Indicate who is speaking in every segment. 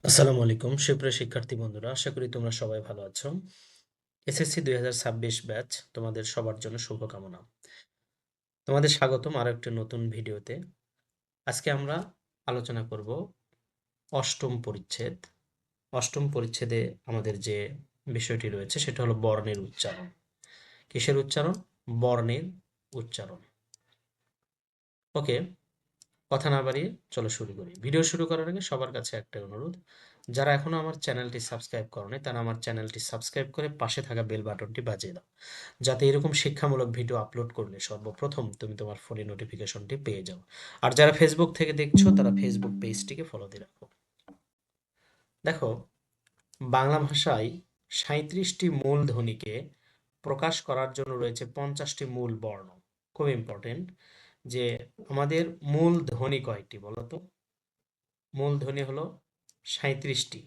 Speaker 1: আসসালামু আলাইকুম সুপ্রিয় শিক্ষার্থী বন্ধুরা, আশা করি তোমরা সবাই ভালো আছো। এসএসসি 2026 ব্যাচ তোমাদের সবার জন্য শুভকামনা। তোমাদের স্বাগতম আরো একটি নতুন ভিডিওতে। আজকে আমরা আলোচনা করব অষ্টম পরিচ্ছেদ। অষ্টম পরিচ্ছেদে আমাদের যে বিষয়টি রয়েছে সেটা হলো বর্ণের উচ্চারণ। কিসের উচ্চারণ? বর্ণের উচ্চারণ। ওকে, কথা না বাড়িয়ে চলো শুরু করি। ভিডিও শুরু করার আগে সবার কাছে একটা অনুরোধ, যারা এখনো আমার চ্যানেলটি সাবস্ক্রাইব করোনি তারা আমার চ্যানেলটি সাবস্ক্রাইব করে পাশে থাকা বেল বাটনটি বাজিয়ে দাও, যাতে এরকম শিক্ষামূলক ভিডিও আপলোড করলে সর্বপ্রথম তুমি তোমার ফোনে নোটিফিকেশনটি পেয়ে যাও। আর যারা ফেসবুক থেকে দেখছো তারা ফেসবুক পেজটিকে ফলো দিয়ে রাখো। দেখো, বাংলা ভাষায় ৩৭টি মূল ধ্বনিকে প্রকাশ করার জন্য রয়েছে 50টি মূল বর্ণ। খুব ইম্পর্টেন্ট যে আমাদের মূল ধ্বনি কয়টি বলতো? মূল ধ্বনি হলো ৩৭টি।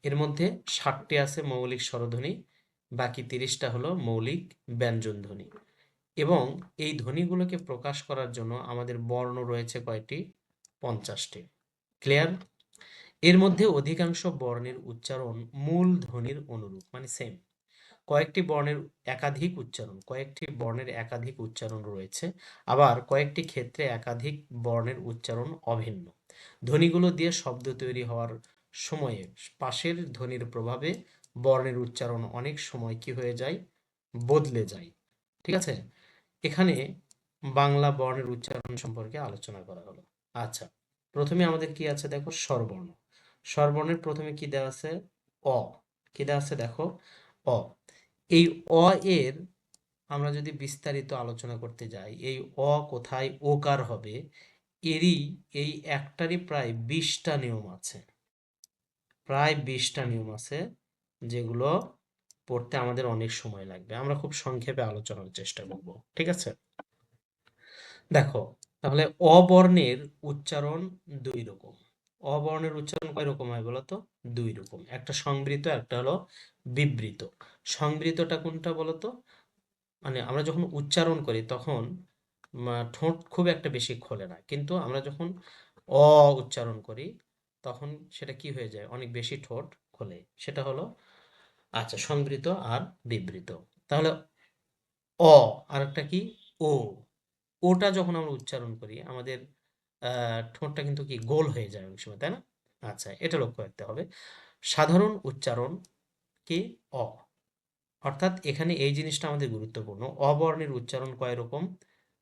Speaker 1: এর মধ্যে ৬০টি আছে মৌলিক স্বরধ্বনি, বাকি ৩০টা হলো মৌলিক ব্যঞ্জনধ্বনি। এবং এই ধ্বনিগুলোকে প্রকাশ করার জন্য আমাদের বর্ণ রয়েছে কয়টি? ৫০টি। ক্লিয়ার? এর মধ্যে অধিকাংশ বর্ণের উচ্চারণ মূল ধ্বনির অনুরূপ, মানে সেম। কয়েকটি বর্ণের একাধিক উচ্চারণ রয়েছে, আবার কয়েকটি ক্ষেত্রে একাধিক বর্ণের উচ্চারণ অভিন্ন। ধ্বনিগুলো দিয়ে শব্দ তৈরি হওয়ার সময়ে পাশের ধ্বনির প্রভাবে বর্ণের উচ্চারণ অনেক সময় কি হয়ে যায়? বদলে যায়। ঠিক আছে? এখানে বাংলা বর্ণের উচ্চারণ সম্পর্কে আলোচনা করা হলো। আচ্ছা, প্রথমে আমাদের কি আছে দেখো, স্বরবর্ণ। স্বরবর্ণের প্রথমে কি দেওয়া আছে? অ। কি দেওয়া আছে দেখো? অ। এই অ এর আমরা যদি বিস্তারিত আলোচনা করতে যাই, এই অ কোথায় ওকার হবে, এরই এই একটারই প্রায় 20টা নিয়ম আছে। প্রায় 20টা নিয়ম আছে, যেগুলো পড়তে আমাদের অনেক সময় লাগবে। আমরা খুব সংক্ষেপে আলোচনার চেষ্টা করব। ঠিক আছে? দেখো, তাহলে অবর্ণের উচ্চারণ দুই রকম। অবর্ণের উচ্চারণ কয় রকম হয় বলতো? দুই রকম। একটা সংবৃত, একটা হলো বিবৃত। সংবৃতটা কোনটা বলতো? মানে আমরা যখন উচ্চারণ করি তখন ঠোঁট খুব একটা বেশি খোলে না, কিন্তু আমরা যখন অ উচ্চারণ করি তখন সেটা কি হয়ে যায়? অনেক বেশি ঠোঁট খোলে। সেটা হলো আচ্ছা সংবৃত আর বিবৃত। তাহলে অ, আর একটা কি? ও। ওটা যখন আমরা উচ্চারণ করি আমাদের ঠোঁটটা কিন্তু কি গোল হয়ে যায় অনেক সময়, তাই না? আচ্ছা, এটা লক্ষ্য রাখতে হবে। সাধারণ উচ্চারণ কি? অ। অর্থাৎ এখানে এই জিনিসটা আমাদের গুরুত্বপূর্ণ। অবর্ণের উচ্চারণ কয় রকম?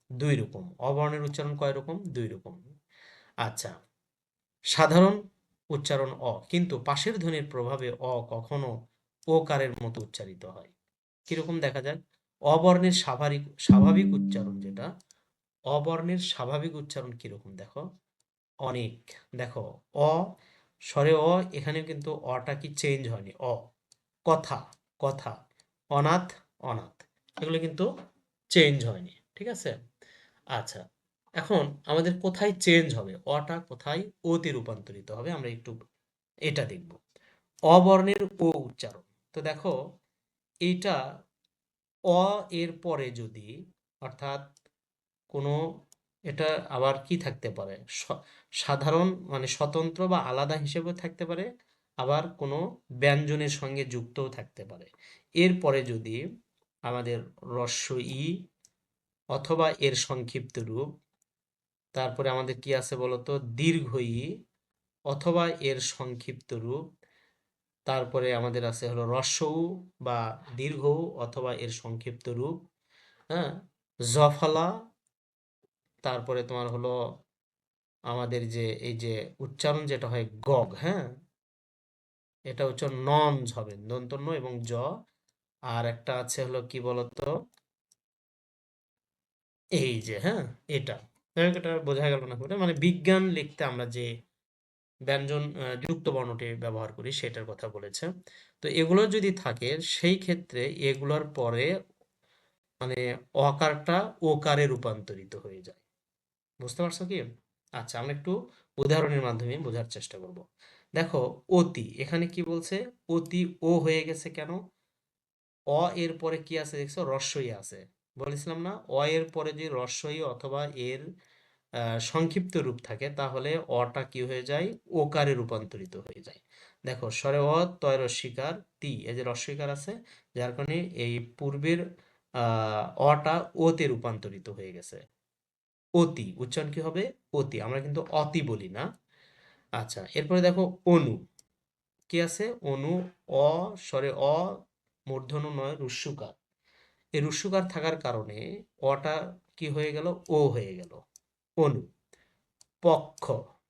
Speaker 1: দুই রকম। অবর্ণের উচ্চারণ কয় রকম? দুই রকম। আচ্ছা, সাধারণ উচ্চারণ অ, কিন্তু পাশের ধ্বনির প্রভাবে অ কখনো ওকারের মতো উচ্চারিত হয়। কিরকম দেখা যায়? অবর্ণের স্বাভাবিক স্বাভাবিক উচ্চারণ যেটা, অবর্ণের স্বাভাবিক উচ্চারণ কিরকম দেখো? অনেক। দেখো, অ স্বরে অ, এখানেও কিন্তু অটা কি চেঞ্জ হয়নি। অ। কথা, কথা। অনাথ, অনাথ। এগুলো কিন্তু চেঞ্জ হয়নি। ঠিক আছে? আচ্ছা, এখন আমাদের কোথায় চেঞ্জ হবে? অটা কোথায় ওতে রূপান্তরিত হবে আমরা একটু এটা দেখব। অবর্ণের ও উচ্চারণ। তো দেখো, এইটা অ এর পরে যদি, অর্থাৎ কোনো, এটা আবার কি থাকতে পারে? সাধারণ মানে স্বতন্ত্র বা আলাদা হিসেবেও থাকতে পারে, আবার কোনো ব্যঞ্জনের সঙ্গে যুক্তও থাকতে পারে। এরপরে যদি আমাদের হ্রস্ব ই অথবা এর সংক্ষিপ্ত রূপ, তারপরে আমাদের কি আছে বলতো? দীর্ঘ ই অথবা এর সংক্ষিপ্ত রূপ, তারপরে আমাদের আছে হলো হ্রস্ব উ বা দীর্ঘ উ অথবা এর সংক্ষিপ্ত রূপ, হ্যাঁ, জফলা, তারপরে তোমার হলো আমাদের যে এই যে উচ্চারণ যেটা হয় গগ, হ্যাঁ, এটা হচ্ছে নঞ্জ হবে, দন্ত ন এবং জ। আর একটা আছে হলো কি বলতো? এই যে, হ্যাঁ, এটা। যাই হোক, এটা বোঝা গেল না করে, মানে বিজ্ঞান লিখতে আমরা যে ব্যঞ্জন যুক্ত বর্ণটি ব্যবহার করি সেটার কথা বলেছে। তো এগুলো যদি থাকে সেই ক্ষেত্রে এগুলোর পরে মানে অকারটা ওকারে রূপান্তরিত হয়ে যায়। বুঝতে পারছো কি? আচ্ছা, আমরা একটু উদাহরণের মাধ্যমে বোঝার চেষ্টা করব। দেখো, অতি, এখানে কি বলছে? অতি ও হয়ে গেছে কেন? অ এর পরে কি আছে দেখছো? হ্রস্ব ই আছে। বলেছিলাম না, অ এর পরে যদি হ্রস্ব ই অথবা এর সংক্ষিপ্ত রূপ থাকে তাহলে অটা কি হয়ে যায়, ওকারে রূপান্তরিত হয়ে যায়। দেখো স্বরে অ তয় রস্বীকার তি, এই যে রস্বীকার আছে, যার কারণে এই পূর্বের অটা ওতে রূপান্তরিত হয়ে গেছে। অতি উচ্চারণ কি হবে, অতি, আমরা কিন্তু অতি বলি না। আচ্ছা, এরপরে দেখো অনু, কি আছে, অনু, অ স্বরে অ মূর্ধন্য নয় রস্যুকার, এই রস্যুকার থাকার কারণে অটা কি হয়ে গেল, ও হয়ে গেল, অনু। পক্ষ,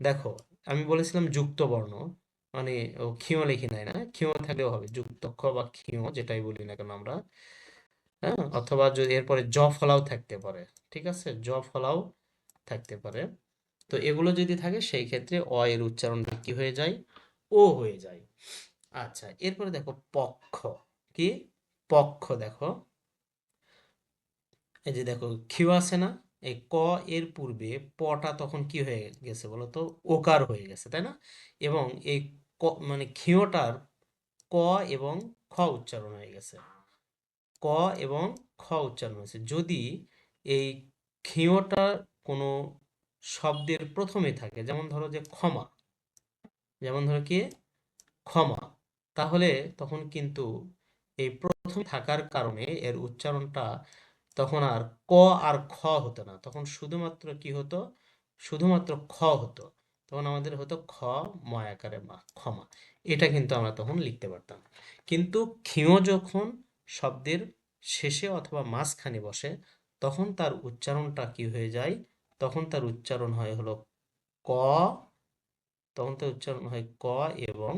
Speaker 1: দেখো আমি বলেছিলাম যুক্ত বর্ণ, মানে ও ক্ষীয় লিখি নাই না, ক্ষীয় থাকলেও হবে, যুক্তক্ষ বা ক্ষীয় যেটাই বলি না কেন আমরা, হ্যাঁ, অথবা যদি এরপরে জ ফলাও থাকতে পারে, ঠিক আছে, জ ফলাও থাকতে পারে। তো এগুলো যদি থাকে সেই ক্ষেত্রে অ এর উচ্চারণটা কি হয়ে যায়, ও হয়ে যায়। আচ্ছা, এরপরে দেখো পক্ষ, কি পক্ষ, দেখো এই যে দেখো ক্ষিয় আছে না, এই ক এর পূর্বে পটা তখন কি হয়ে গেছে বলতো, ওকার হয়ে গেছে, তাই না? এবং এই মানে ক্ষিয়টার ক এবং খ উচ্চারণ হয়ে গেছে, ক এবং খ উচ্চারণ হয়েছে। যদি এই ক্ষিয়টা কোনো শব্দের প্রথমে থাকে, যেমন ধরো যে ক্ষমা, যেমন ধরো কি ক্ষমা, তাহলে তখন কিন্তু এই প্রথম থাকার কারণে এর উচ্চারণটা তখন আর ক আর খ হতো না, তখন শুধুমাত্র কি হতো, শুধুমাত্র খ হতো। তখন আমাদের হতো খ ময়াকারে মা, ক্ষমা, এটা কিন্তু আমরা তখন লিখতে পারতাম। কিন্তু ক্ষিয় যখন শব্দের শেষে অথবা মাঝখানে বসে, তখন তার উচ্চারণটা কি হয়ে যায়, তখন তার উচ্চারণ হয় হলো ক, তখন তার উচ্চারণ হয় ক এবং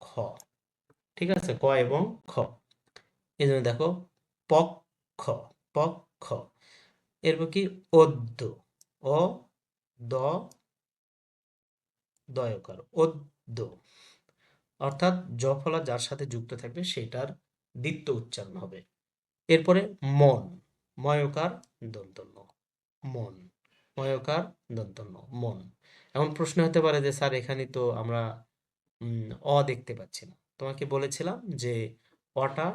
Speaker 1: খ, ঠিক আছে, ক এবং খ। এই জন্য দেখো পক্ষ, পক্ষ, এরপর কি অদ্য, ও দ দয়কার, অদ্য, অর্থাৎ জ ফলা যার সাথে যুক্ত থাকবে সেটার দ্বিত্ব উচ্চারণ হবে। এরপরে মন, ময়কার দন্তন্য, মন, ময়কার দন্তন্য, মন। এখন প্রশ্ন হতে পারে যে স্যার এখানে তো আমরা অ দেখতে পাচ্ছি না, তোমাকে বলেছিলাম যে অটা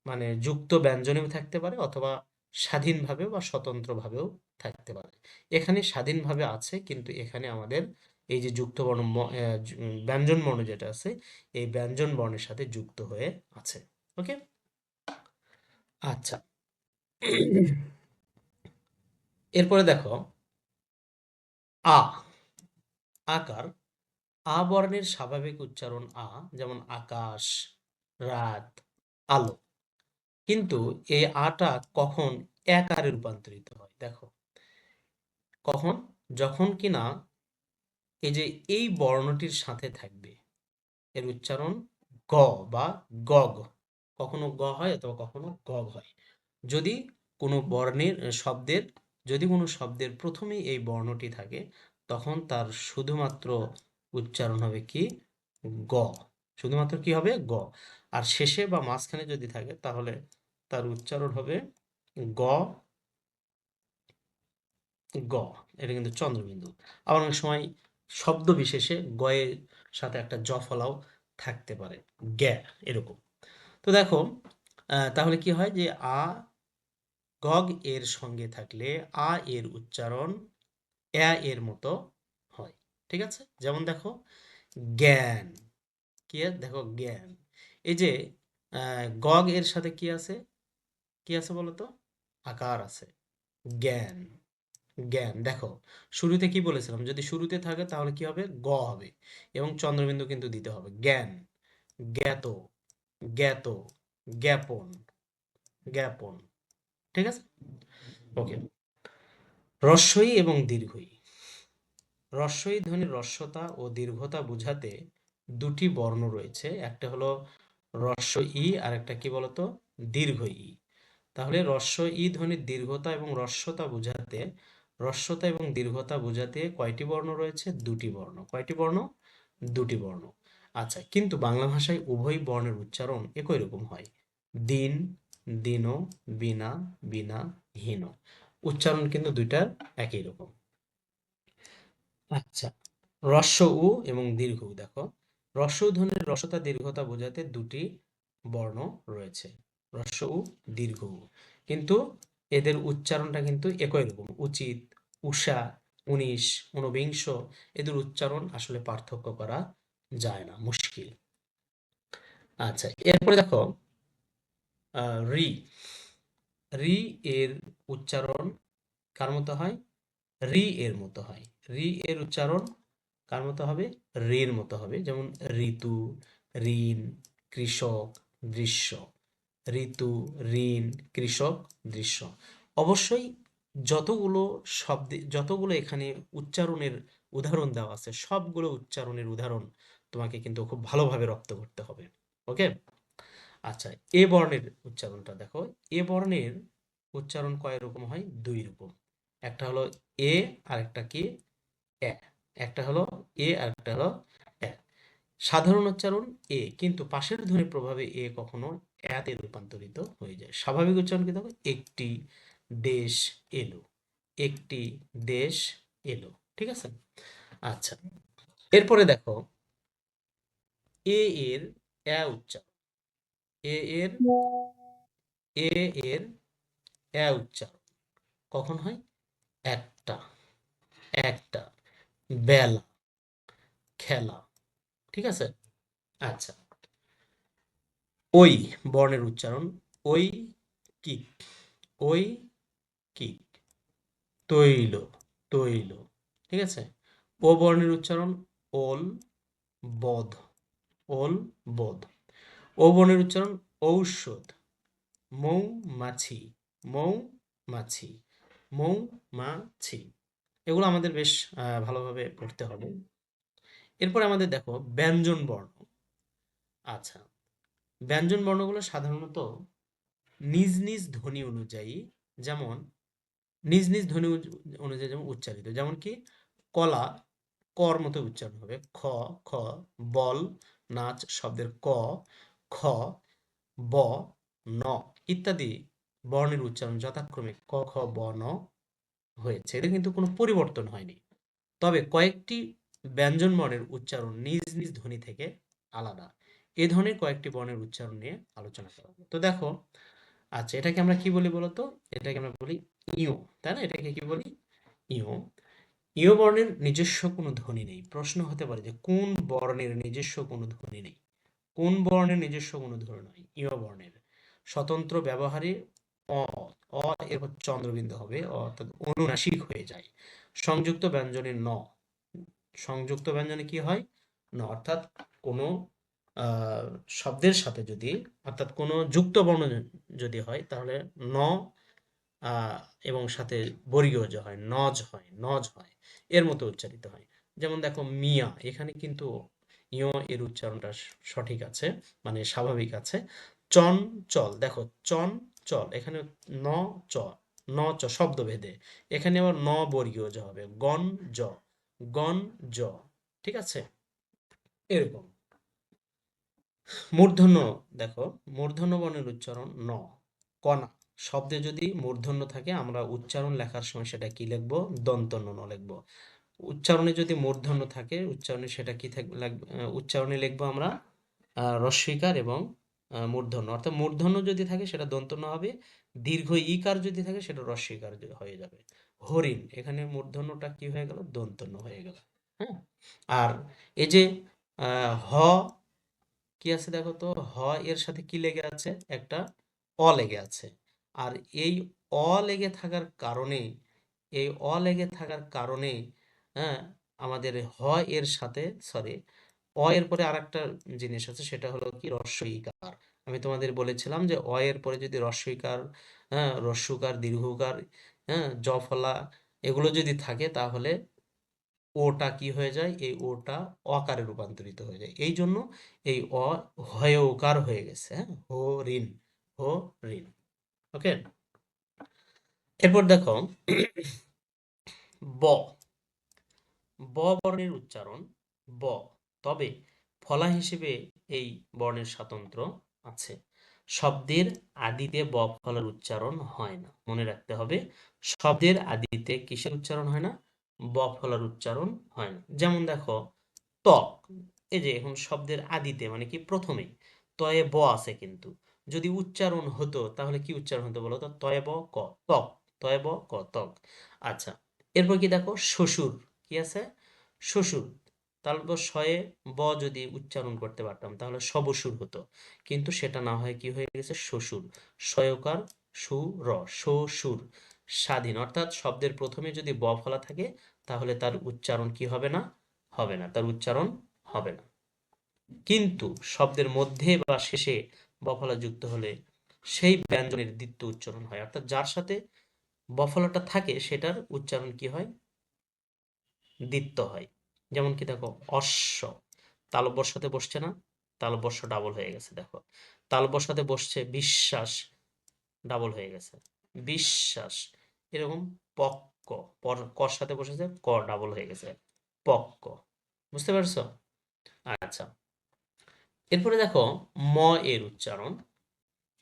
Speaker 1: মানে যুক্ত ব্যঞ্জনেও থাকতে পারে অথবা স্বাধীনভাবে বা স্বতন্ত্রভাবেও থাকতে পারে। এখানে স্বাধীনভাবে আছে, কিন্তু এখানে আমাদের এই যে যুক্ত বর্ণ ব্যঞ্জন বর্ণ যেটা আছে, এই ব্যঞ্জন বর্ণের সাথে যুক্ত হয়ে আছে। ওকে, আচ্ছা। এরপরে দেখো আ, আকার, আ বর্ণের স্বাভাবিক উচ্চারণ আ, যেমন আকাশ, রাত, আলো। কিন্তু এই আটা কখন একারে রূপান্তরিত হয়, দেখো কখন, যখন কিনা এই যে এই বর্ণটির সাথে থাকবে, এর উচ্চারণ গ বা গগ, কখনো গ হয় অথবা কখনো গগ হয়। যদি কোনো বর্ণের শব্দের, যদি কোনো শব্দের প্রথমেই এই বর্ণটি থাকে, তখন তার শুধুমাত্র উচ্চারণ হবে কি, গ, শুধুমাত্র কি হবে, গ। আর শেষে বা মাঝখানে যদি থাকে তাহলে তার উচ্চারণ হবে গ, গ, এটা কিন্তু চন্দ্রবিন্দু। আবার অনেক সময় শব্দ বিশেষে গয়ের সাথে একটা জ ফলাও থাকতে পারে, গ্যা, এরকম। তো দেখো তাহলে কি হয় যে আ গগ এর সঙ্গে থাকলে আ এর উচ্চারণ এ এর মতো হয়, ঠিক আছে। যেমন দেখো জ্ঞান, কি দেখো জ্ঞান, এই যে গগ এর সাথে কি আছে, কি আছে বলতো, আকার আছে, জ্ঞান, জ্ঞান। দেখো শুরুতে কি বলেছিলাম, যদি শুরুতে থাকে তাহলে কি হবে, গ হবে, এবং চন্দ্রবিন্দু কিন্তু দিতে হবে, জ্ঞান, জ্ঞাত, জ্ঞাত, জ্ঞাপন, জ্ঞাপন, ঠিক আছে। ওকে, হ্রস্বই এবং দীর্ঘই, হ্রস্বই ধ্বনির হ্রস্বতা ও দীর্ঘতা বোঝাতে দুটি বর্ণ রয়েছে, একটা হলো হ্রস্ব ই আর একটা কি বলতো, দীর্ঘ ই। তাহলে হ্রস্ব ই ধ্বনির দীর্ঘতা এবং হ্রস্বতা বোঝাতে, হ্রস্বতা এবং দীর্ঘতা বোঝাতে কয়টি বর্ণ রয়েছে, দুটি বর্ণ, কয়টি বর্ণ, দুটি বর্ণ। আচ্ছা, কিন্তু বাংলা ভাষায় উভয় বর্ণের উচ্চারণ একই রকম হয়, দিন, দিন, বিনা, বিনা, হীন, উচ্চারণ কিন্তু দুইটার একই রকম। আচ্ছা, হ্রস্ব উ এবং দীর্ঘ উ, দেখো হ্রস্ব উ ধ্বনির হ্রস্বতা দীর্ঘতা বোঝাতে দুটি বর্ণ রয়েছে, হ্রস্ব উ, দীর্ঘ উ, কিন্তু এদের উচ্চারণটা কিন্তু একই রকম, উচিত, উষা, 19, ঊনবিংশ, এদের উচ্চারণ আসলে পার্থক্য করা যায় না, মুশকিল। আচ্ছা, এরপরে দেখো রি। রি এর উচ্চারণ কার মতো হয়? রি এর মতো হয়। রি এর উচ্চারণ কার মতো হবে? রির মতো হবে। যেমন ঋতু, ঋণ, কৃষক, দৃশ্য। ঋতু, ঋণ, কৃষক, দৃশ্য। অবশ্যই যতগুলো শব্দে, যতগুলো এখানে উচ্চারণের উদাহরণ দেওয়া আছে, সবগুলো উচ্চারণের উদাহরণ তোমাকে কিন্তু খুব ভালোভাবে রপ্ত করতে হবে। ওকে? আচ্ছা, এ বর্ণের উচ্চারণটা দেখো। এ বর্ণের উচ্চারণ কয় রকম হয়? 2 রকম। একটা হলো এ, আর একটা কি? এ। একটা হলো এ, আর একটা হলো এ। সাধারণ উচ্চারণ এ, কিন্তু পাশের ধ্বনির প্রভাবে এ কখনো এতে রূপান্তরিত হয়ে যায়। স্বাভাবিক উচ্চারণ কি দেখো? একটি দেশ এলো, একটি দেশ এলো। ঠিক আছে? আচ্ছা, এরপরে দেখো এ এর এ উচ্চারণ। এ এর এ এর এ উচ্চারণ কখন হয়? একটা, একটা, বেলা, খেলা। ঠিক আছে? আচ্ছা, ওই বর্ণের উচ্চারণ ওই কি, ওই কি, তৈল, তৈল। ঠিক আছে? ও বর্ণের উচ্চারণ ওল, বধ, ওল, বধ। ও বর্ণের উচ্চারণ ঔষধ, মৌমাছি, মৌমাছি, মৌমাছি। এগুলো আমাদের বেশ ভালোভাবে পড়তে হবে। এরপরে আমাদের দেখো ব্যঞ্জন বর্ণ। আচ্ছা, ব্যঞ্জন বর্ণগুলো সাধারণত নিজ নিজ ধ্বনি অনুযায়ী, যেমন নিজ নিজ ধ্বনি অনুযায়ী যেমন উচ্চারিত। যেমন কি? কলা, কর মতো উচ্চারণ হবে। খ, খ। বল, নাচ শব্দের ক, খ, ব, ন ইত্যাদি বর্ণের উচ্চারণ যথাক্রমে ক, খ, ব, ন হয়েছে। এদের কিন্তু কোনো পরিবর্তন হয়নি। তবে কয়েকটি ব্যঞ্জন বর্ণের উচ্চারণ নিজ নিজ ধ্বনি থেকে আলাদা। এ ধরনের কয়েকটি বর্ণের উচ্চারণ নিয়ে আলোচনা করা হবে। তো দেখো, আচ্ছা, এটাকে আমরা কি বলি বলতো? এটাকে আমরা বলি ইউ, তাই না? এটাকে কি বলি? ইউ। ইউ বর্ণের নিজস্ব কোনো ধ্বনি নেই। প্রশ্ন হতে পারে যে কোন বর্ণের নিজস্ব কোনো ধ্বনি নেই? কোন বর্ণের নিজস্ব কোনো ধ্বনি নয়? ইউ বর্ণের স্বতন্ত্র ব্যবহারে অ, অ এরপর চন্দ্রবিন্দু হবে, অর্থাৎ অনুনাসিক হয়ে যায়। সংযুক্ত ব্যঞ্জনে ন, সংযুক্ত ব্যঞ্জনে কি হয়? ন, অর্থাৎ কোনো আহ, শব্দের সাথে যদি, অর্থাৎ কোনো যুক্ত বর্ণ যদি হয়, তাহলে ন আহ, এবং সাথে বর্গীয় জ হয়, নজ হয়, নজ হয়, এর মতো উচ্চারিত হয়। যেমন দেখো মিয়া, এখানে কিন্তু ইয় এর উচ্চারণটা সঠিক আছে, মানে স্বাভাবিক আছে। চন চল, দেখো চন চল, এখানে ন চ, ন চ শব্দভেদে, এখানে আবার ন বর্গীয় জ হবে, গন জ, গন জ। ঠিক আছে? এরকম। মূর্ধন্য, দেখো মূর্ধন্য বর্ণের উচ্চারণ ন। কণা শব্দে যদি মূর্ধন্য থাকে, আমরা উচ্চারণ লেখার সময় সেটা কি লিখবো? দন্তন্য ন লিখবো। উচ্চারণে যদি মূর্ধন্য থাকে, উচ্চারণে সেটা কি থাকবে? উচ্চারণে লিখবো আমরা রস্বইকার এবং মূর্ধন্য। অর্থাৎ মূর্ধন্য যদি থাকে সেটা দন্তন্য হবে, দীর্ঘ ইকার যদি থাকে সেটা রস্বইকার হয়ে যাবে। হরিণ, এখানে মূর্ধন্যটা কি হয়ে গেল? দন্তন্য হয়ে গেল। হ্যাঁ? আর এই যে হ, কি আছে দেখো তো? হ এর সাথে কি লেগে আছে? একটা অ লেগে আছে। আর এই অ লেগে থাকার কারণে, এই অ লেগে থাকার কারণে, হ্যাঁ, আমাদের হ এর সাথে, সরি, অ এর পরে আরেকটা জিনিস আছে, সেটা হলো কি? হ্রস্ব ইকার। আমি তোমাদের বলেছিলাম যে অ এর পরে যদি হ্রস্ব ইকার, হ্যাঁ, হ্রস্বকার, দীর্ঘকার, হ্যাঁ, জ ফলা, এগুলো যদি থাকে, তাহলে ওটা কি হয়ে যায়? এই ওটা অকারে রূপান্তরিত হয়ে যায়। এই জন্য এই অ হয়ে ওকার হয়ে গেছে। হ্যাঁ, হরিণ, হরিণ। ওকে? এরপর দেখো ব। ব বর্ণের উচ্চারণ ব, তবে ফলা হিসেবে এই বর্ণের স্বাতন্ত্র আছে। শব্দের আদিতে ব ফলার উচ্চারণ হয় না, মনে রাখতে হবে। শব্দের আদিতে কিসের উচ্চারণ হয় না? ব ফলার উচ্চারণ হয় না। যেমন দেখো ত্বক, এই যে এখন শব্দের আদিতে মানে কি? প্রথমেই তয়ে ব আছে, কিন্তু যদি উচ্চারণ হতো তাহলে কি উচ্চারণ হতো বলো তো? তয়ে ব ক, ত্বক, তয়ে ব ক, ত্বক। আচ্ছা, এরপর কি দেখো শ্বশুর, কি আছে শ্বশুর, তারপর শয়ে ব যদি উচ্চারণ করতে পারতাম তাহলে সবসুর হতো, কিন্তু সেটা না হয় কি হয়ে গেছে শ্বশুর, শয়কার সুর, শ্বশুর, স্বাধীন, অর্থাৎ শব্দের প্রথমে যদি ব ফলা থাকে তাহলে তার উচ্চারণ কি হবে না, হবে না, তার উচ্চারণ হবে না। কিন্তু শব্দের মধ্যে বা শেষে ব ফলা যুক্ত হলে সেই ব্যঞ্জনের দ্বিতীয় উচ্চারণ হয়, অর্থাৎ যার সাথে ব ফলাটা থাকে সেটার উচ্চারণ কি হয়, দ্বিত্ব হয়। যেমন কি দেখো অশ্ব, তালব্যর সাথে বসছে না, তালব্যস্য ডাবল হয়ে গেছে, দেখো তালব্যর সাথে বসছে বিশ্বাস, ডাবল হয়ে গেছে বিশ্বাস, এরকম পক্ক, কর সাথে বসেছে ক, ডাবল হয়ে গেছে পক্ক, বুঝতে পারছো? আচ্ছা, এরপরে দেখো ম এর উচ্চারণ,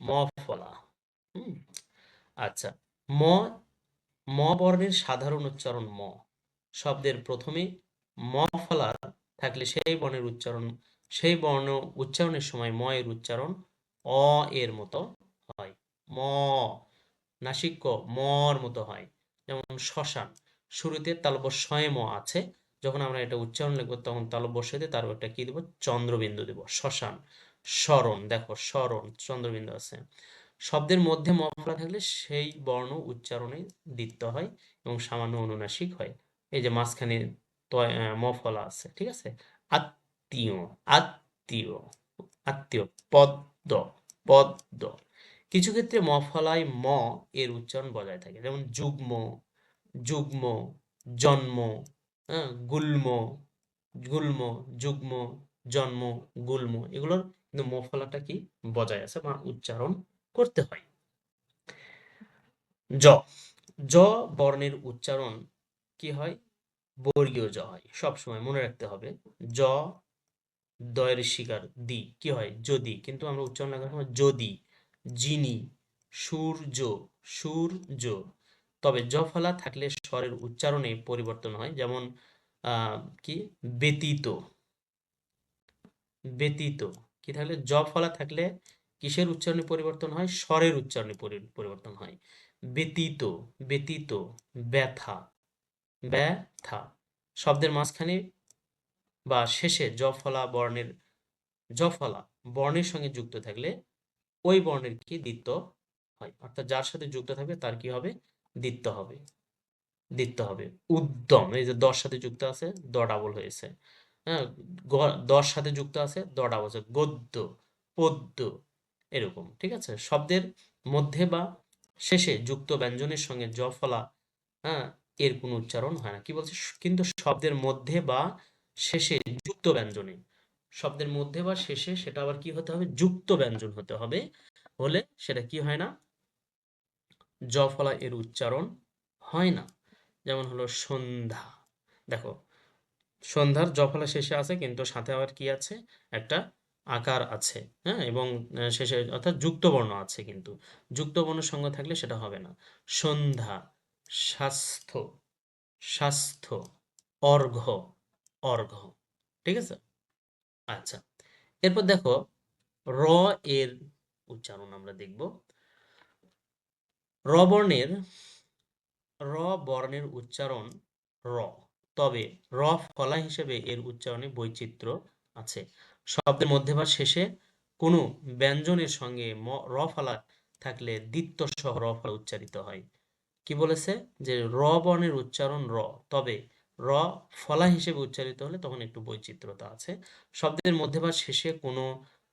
Speaker 1: ম ফলা। হুম, আচ্ছা, ম, ম বর্ণের সাধারণ উচ্চারণ ম, শব্দের প্রথমে ম ফলা থাকলে সেই বর্ণের উচ্চারণ, সেই বর্ণ উচ্চারণের সময় ম এর উচ্চারণ অ এর মতো হয়, ম, নাসিক্য মর মতো হয়। যেমন শ্মশান, শুরুতে তালব্য শয়ে ম আছে, যখন আমরা এটা উচ্চারণ লিখবো তখন তালব্য বসিয়ে দিয়ে তার একটা কি দেবো, চন্দ্রবিন্দু দেব, শ্মশান। স্মরণ, দেখো স্মরণ চন্দ্রবিন্দু আছে। শব্দের মধ্যে ম ফলা থাকলে সেই বর্ণ উচ্চারণে দ্বিত্ব হয় এবং সামান্য অনুনাসিক হয়। এই যে মাঝখানে ম ফলা আছে, ঠিক আছে। আত্মীয়, আত্মীয়, আত্মীয়, পদ্ম, পদ্ম। কিছু ক্ষেত্রে ম ফলায় ম এর উচ্চারণ বজায় থাকে, যেমন যুগ্ম, যুগ্ম, জন্ম, হ্যাঁ, গুল্ম, গুল্ম, যুগ্ম, জন্ম, গুল্ম, এগুলোর কিন্তু ম ফলাটা কি বজায় আছে বা উচ্চারণ করতে হয়। জ, জ বর্ণের উচ্চারণ কি হয়, বর্গীয় জ হয়, সবসময় মনে রাখতে হবে। জ, দয়ের শিকার দি কি হয় যদি, কিন্তু আমরা উচ্চারণ লাগার সময় যদি, যিনি, সূর্য, সূর্য। তবে জ ফলা থাকলে স্বরের উচ্চারণে পরিবর্তন হয়, যেমন কি ব্যতীত, ব্যতীত, কি থাকলে জ ফলা থাকলে কিসের উচ্চারণে পরিবর্তন হয়, স্বরের উচ্চারণে পরিবর্তন হয়। ব্যতীত, ব্যতীত, ব্যথা, ব্যথা। শব্দের মাঝখানে বা শেষে জ ফলা বর্ণের, জ ফলা বর্ণের সঙ্গে যুক্ত থাকলে ওই বর্ণের কি দ্বিত্ব হয়, অর্থাৎ যার সাথে যুক্ত থাকবে তার কি হবে, দ্বিত্ব হবে, দ্বিত্ব হবে। উদ্যম, এই যে দর সাথে যুক্ত আছে দ ডাবল হয়েছে, হ্যাঁ, দর সাথে যুক্ত আছে দ ডাবল হয়েছে, গদ্য, পদ্য, এরকম, ঠিক আছে। শব্দের মধ্যে বা শেষে যুক্ত ব্যঞ্জনের সঙ্গে জ ফলা, হ্যাঁ, এর কোনো উচ্চারণ হয় না, কি বলছে, কিন্তু শব্দের মধ্যে বা শেষে যুক্ত ব্যঞ্জনে, শব্দের মধ্যে বা শেষে সেটা আবার কি হতে হবে, যুক্ত ব্যঞ্জন হতে হবে, হলে সেটা কি হয় না, জ ফলা এর উচ্চারণ হয় না। যেমন হলো সন্ধ্যা, দেখো সন্ধ্যার জ ফলা শেষে আছে কিন্তু সাথে আবার কি আছে, একটা আকার আছে, হ্যাঁ, এবং শেষে অর্থাৎ যুক্ত বর্ণ আছে, কিন্তু যুক্ত বর্ণের সঙ্গে থাকলে সেটা হবে না। সন্ধ্যা, স্বাস্থ্য, স্বাস্থ্য, অর্ঘ্য, অর্ঘ্য, ঠিক আছে। আচ্ছা, এরপর দেখো র এর উচ্চারণ আমরা দেখব। র বর্ণের, র বর্ণের উচ্চারণ র, তবে র ফলা হিসেবে এর উচ্চারণে বৈচিত্র্য আছে। শব্দের মধ্যে বা শেষে কোনো ব্যঞ্জনের সঙ্গে র ফলা থাকলে দ্বিত্ব সহ র ফলা উচ্চারিত হয়। কি বলেছে, যে র বর্ণের উচ্চারণ র, তবে র ফলা হিসেবে উচ্চারিত হলে তখন একটু বৈচিত্র্যতা আছে। শব্দের মধ্যে বা শেষে কোনো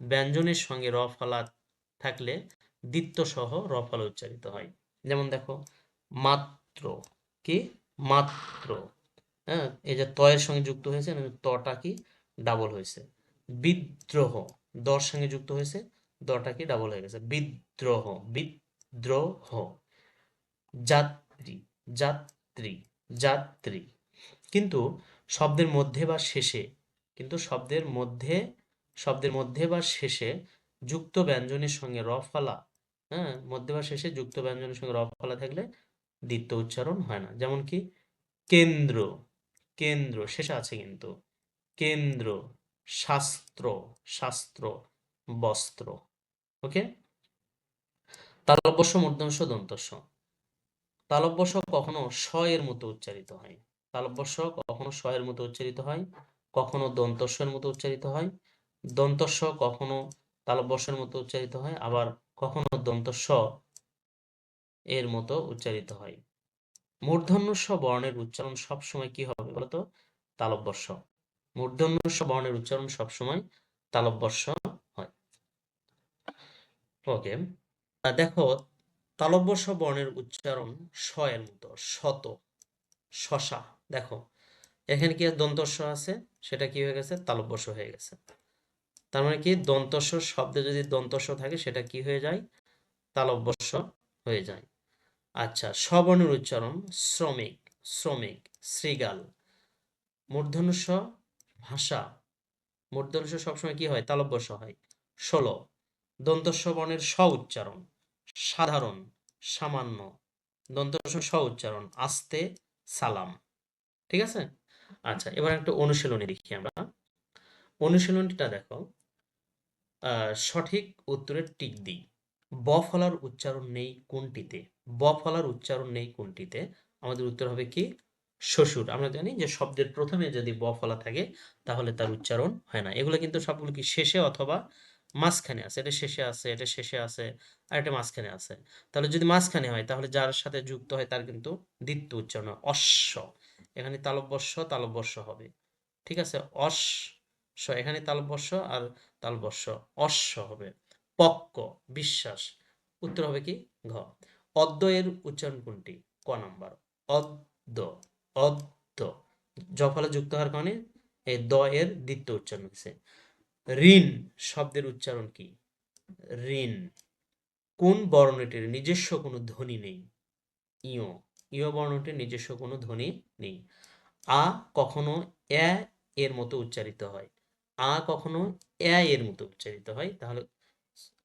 Speaker 1: ব্যঞ্জনের সঙ্গে র ফলা থাকলে দ্বিত্ব সহ র ফলা উচ্চারিত হয়। যেমন দেখো মাত্র, কি মাত্র, হ্যাঁ, এই যে ত এর সঙ্গে যুক্ত হয়েছে, তটা কি ডাবল হয়েছে। বিদ্রোহ, দর সঙ্গে যুক্ত হয়েছে, দটা কি ডাবল হয়ে গেছে, বিদ্রোহ, বিদ্রোহ। যাত্রী, যাত্রী, যাত্রী। কিন্তু শব্দের মধ্যে বা শেষে, কিন্তু শব্দের মধ্যে বা শেষে যুক্ত ব্যঞ্জনের সঙ্গে র ফলা, হ্যাঁ, মধ্যে বা শেষে যুক্ত ব্যঞ্জনের সঙ্গে র ফলা থাকলে দ্বিত্ব উচ্চারণ হয় না। যেমন কি কেন্দ্র, কেন্দ্র শেষে আছে কিন্তু, কেন্দ্র, শাস্ত্র, শাস্ত্র, বস্ত্র। ওকে, তালব্যস্য মূর্ধন্য ষ দন্তস্য। তালব্য স কখনো স এর মতো উচ্চারিত হয়। তালব্য স কখনো স এর মতো উচ্চারিত হয়, কখনো দন্ত স এর মতো উচ্চারিত হয়। দন্ত স কখনো তালব্য স এর মতো উচ্চারিত হয়, আবার কখনো দন্ত স এর মতো উচ্চারিত হয়। মূর্ধন্য স বর্ণের উচ্চারণ সবসময় কি হবে বলতো? তালব্য স। মূর্ধন্য স বর্ণের উচ্চারণ সবসময় তালব্য স হয়। ওকে, দেখো তালব্য স বর্ণের উচ্চারণ স এর মতো, শত, শশা। দেখো এখানে কি দন্ত স আছে, সেটা কি হয়ে গেছে? তালব্য স হয়ে গেছে। তার মানে কি দন্ত স শব্দে যদি দন্ত স থাকে সেটা কি হয়ে যায়? তালব্য স হয়ে যায়। আচ্ছা, স বর্ণের উচ্চারণ শ্রমিক, শ্রমিক, শৃগাল। মূর্ধন্য স ভাষা, মূর্ধন্য স সবসময় কি হয়? তালব্য স হয়। ১৬, দন্ত স বর্ণের স উচ্চারণ সাধারণ, সামান্য। দন্ত স স উচ্চারণ আস্তে, সালাম। ঠিক আছে? আচ্ছা, এবার একটা অনুশীলনী দেখি আমরা। অনুশীলনীটা দেখো, সঠিক উত্তরের টিক দিই। ব ফলার উচ্চারণ নেই কোনটিতে? ব ফলার উচ্চারণ নেই কোনটিতে? আমাদের উত্তর হবে কি? শ্বশুর। আমরা জানি যে শব্দের প্রথমে যদি ব ফলা থাকে তাহলে তার উচ্চারণ হয় না। এগুলো কিন্তু সবগুলো কি শেষে অথবা মাঝখানে আছে। এটা শেষে আছে, এটা শেষে আছে, আর এটা মাঝখানে আছে। তাহলে যদি মাঝখানে হয় তাহলে যার সাথে যুক্ত হয় তার কিন্তু দ্বিত্ব উচ্চারণ হয়, অশ্ব। এখানে তালব্যস্য তালব্যস্য হবে। ঠিক আছে? এখানে তালব্যস্য আর তালব্যস্য অশ্ব হবে। পক্ক, বিশ্বাস। উত্তর হবে কি? ঘ। অদ্য এর উচ্চারণ কোনটি? ক নাম্বার। অদ্য, অদ্য। জ ফলে যুক্ত হওয়ার কারণে এই দ এর দ্বিত্ব উচ্চারণ হয়েছে। ঋণ শব্দের উচ্চারণ কি? ঋণ। কোন বর্ণটির নিজস্ব কোনো ধ্বনি নেই? ইয়। ইয় বর্ণটির নিজস্ব কোনো ধ্বনি নেই। আ কখনো এ এর মতো উচ্চারিত হয়। আ কখনো এ এর মতো উচ্চারিত হয়। তাহলে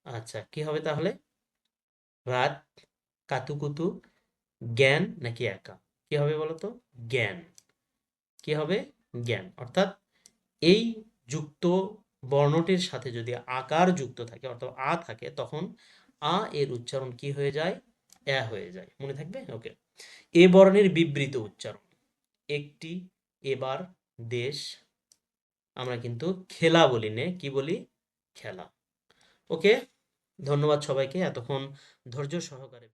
Speaker 1: আচ্ছা কি হবে তাহলে? রাত, কাতুকুতু, জ্ঞান নাকি একা? কি হবে বলতো? জ্ঞান। কি হবে? জ্ঞান। অর্থাৎ এই যুক্ত বর্ণটির সাথে যদি আকার যুক্ত থাকে অর্থাৎ আ থাকে তখন আ এর উচ্চারণ কি হয়ে যায়? এ হয়ে যায়। মনে থাকবে? ওকে। এ বর্ণের বিবৃত উচ্চারণ একটি, এবার, দেশ। আমরা কিন্তু খেলা বলি নে, কি বলি? খেলা। ওকে, ধন্যবাদ সবাইকে এতক্ষণ ধৈর্য সহকারে